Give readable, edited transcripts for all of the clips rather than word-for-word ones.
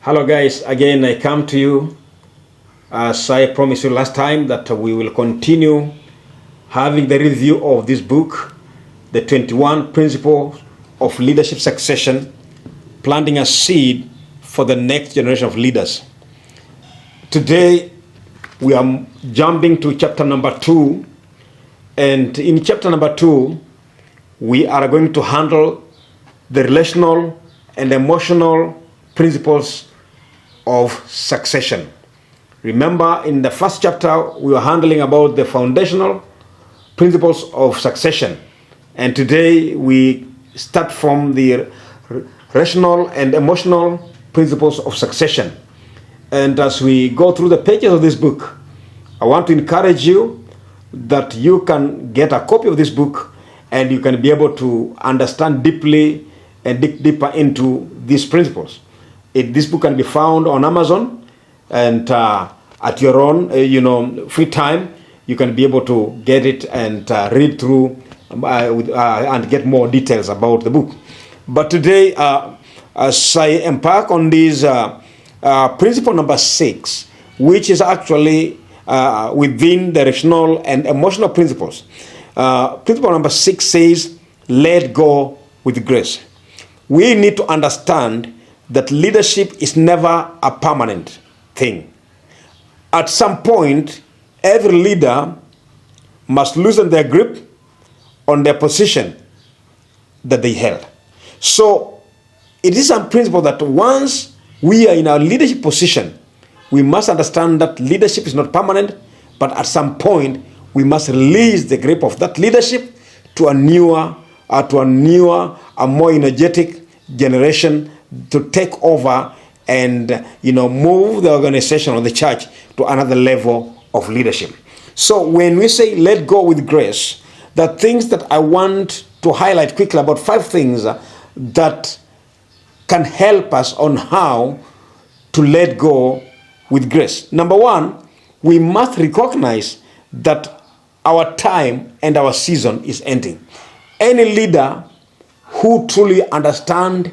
Hello guys, again I come to you as I promised you last time that we will continue having the review of this book, The 21 Principles of Leadership Succession, planting a seed for the next generation of leaders. Today we are jumping to chapter number 2, and in chapter number 2 we are going to handle the relational and emotional principles of succession. Remember, in the first chapter we were handling about the foundational principles of succession, and today we start from the rational and emotional principles of succession. And as we go through the pages of this book, I want to encourage you that you can get a copy of this book and you can be able to understand deeply and dig deeper into these principles. This book can be found on Amazon, and at your own free time you can be able to get it and read through and get more details about the book. But today, as I embark on this principle number 6, which is actually within the rational and emotional principles, principle number 6 says, let go with grace. We need to understand that leadership is never a permanent thing. At some point, every leader must loosen their grip on their position that they held. So it is a principle that once we are in our leadership position, we must understand that leadership is not permanent, but at some point we must release the grip of that leadership to a newer, a more energetic generation to take over and move the organization or the church to another level of leadership. So when we say let go with grace, the things that I want to highlight quickly, about 5 things that can help us on how to let go with grace. Number 1, we must recognize that our time and our season is ending. Any leader who truly understands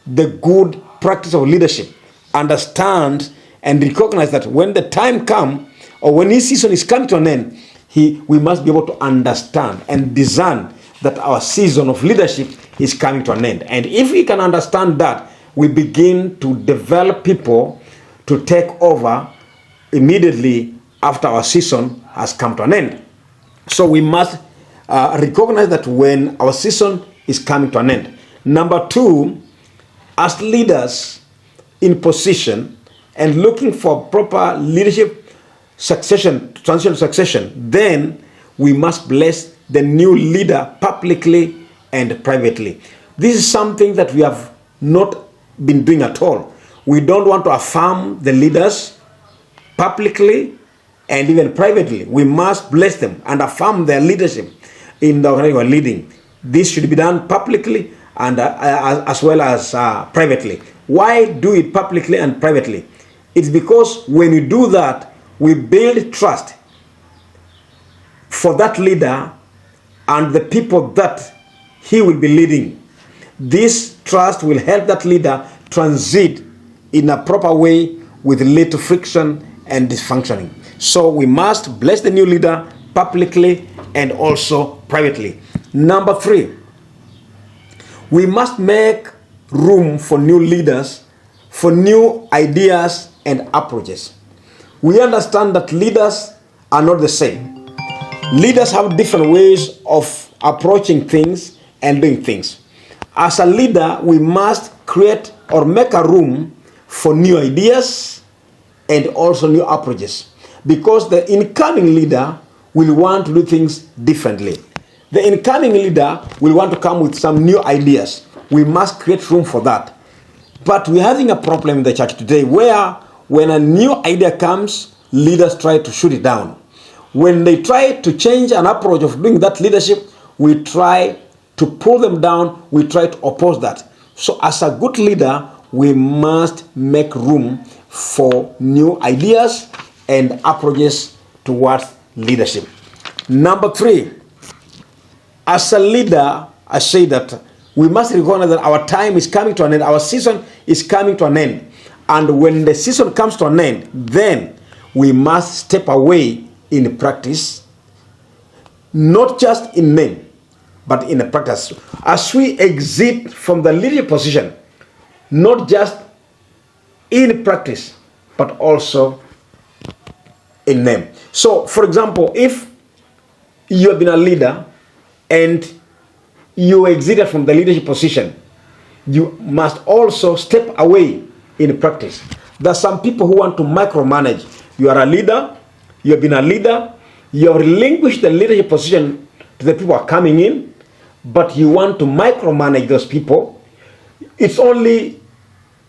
the good practice of leadership understands and recognize that when the time comes or when his season is coming to an end, we must be able to understand and discern that our season of leadership is coming to an end. And if we can understand that, we begin to develop people to take over immediately after our season has come to an end. So we must recognize that when our season is coming to an end. Number 2, as leaders in position and looking for proper leadership succession, transitional succession, then we must bless the new leader publicly and privately. This is something that we have not been doing at all. We don't want to affirm the leaders publicly and even privately. We must bless them and affirm their leadership in the organization we are leading. This should be done publicly and as well as privately. Why do it publicly and privately? It's because when we do that, we build trust for that leader and the people that he will be leading. This trust will help that leader transit in a proper way with little friction and dysfunctioning. So we must bless the new leader publicly and also privately. Number 3, we must make room for new leaders, for new ideas and approaches. We understand that leaders are not the same. Leaders have different ways of approaching things and doing things. As a leader, we must create or make a room for new ideas and also new approaches, because the incoming leader will want to do things differently. The incoming leader will want to come with some new ideas. We must create room for that. But we're having a problem in the church today where when a new idea comes, leaders try to shoot it down. When they try to change an approach of doing that leadership, we try to pull them down, we try to oppose that. So as a good leader, we must make room for new ideas and approaches towards leadership. Number 3, as a leader, I say that we must recognize that our time is coming to an end, our season is coming to an end. And when the season comes to an end, then we must step away in practice, not just in name, but in practice. As we exit from the leadership position, not just in practice, but also in name. So, for example, if you have been a leader and you exited from the leadership position, you must also step away in practice. There are some people who want to micromanage. You are a leader, you have been a leader, you have relinquished the leadership position to the people who are coming in, but you want to micromanage those people. It's only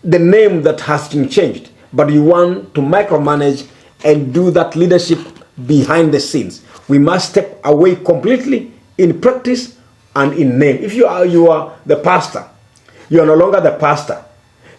the name that has been changed, but you want to micromanage and do that leadership behind the scenes. We must step away completely in practice and in name. If you are the pastor, you are no longer the pastor.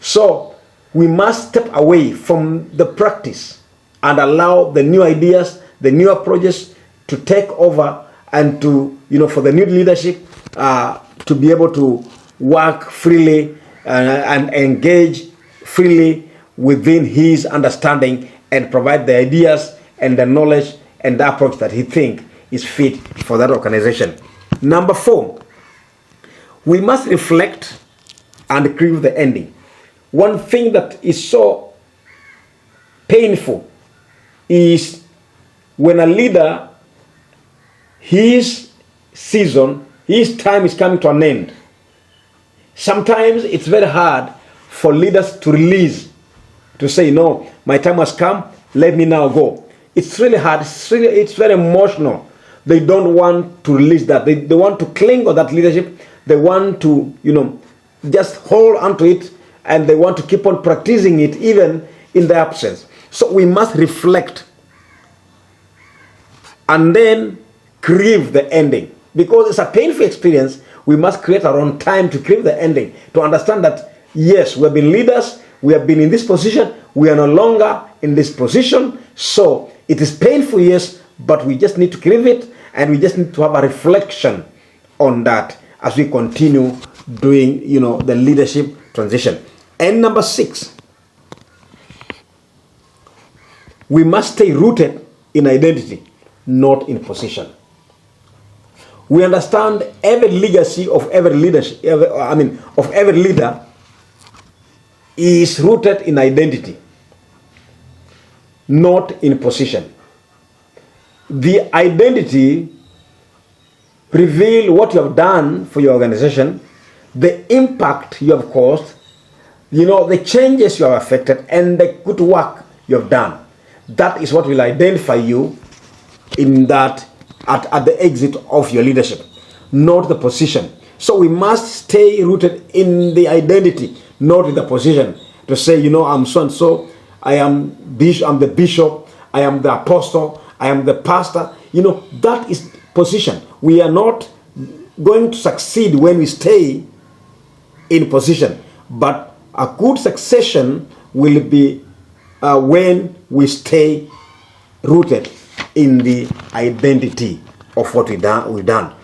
So we must step away from the practice and allow the new ideas, the new approaches to take over, and to, for the new leadership to be able to work freely and engage freely within his understanding and provide the ideas and the knowledge and the approach that he thinks is fit for that organization. Number 4, we must reflect and grieve the ending. One thing that is so painful is when a leader, his season, his time is coming to an end. Sometimes it's very hard for leaders to release, to say, no, my time has come, let me now go. It's really hard. It's very emotional. They don't want to release that. They want to cling on that leadership. They want to, just hold onto it, and they want to keep on practicing it even in the absence. So we must reflect and then grieve the ending. Because it's a painful experience, we must create our own time to grieve the ending, to understand that, yes, we have been leaders, we have been in this position, we are no longer in this position. So it is painful, yes, but we just need to grieve it, and we just need to have a reflection on that as we continue doing, the leadership transition. And number 6, we must stay rooted in identity, not in position. We understand every legacy of every leadership, of every leader is rooted in identity, not in position. The identity reveal what you have done for your organization, the impact you have caused, the changes you have affected, and the good work you have done. That is what will identify you in that at the exit of your leadership, not the position. So we must stay rooted in the identity, not in the position. To say, I'm so and so, I'm the bishop, I am the apostle, I am the pastor. That is position. We are not going to succeed when we stay in position, but a good succession will be when we stay rooted in the identity of what we've done.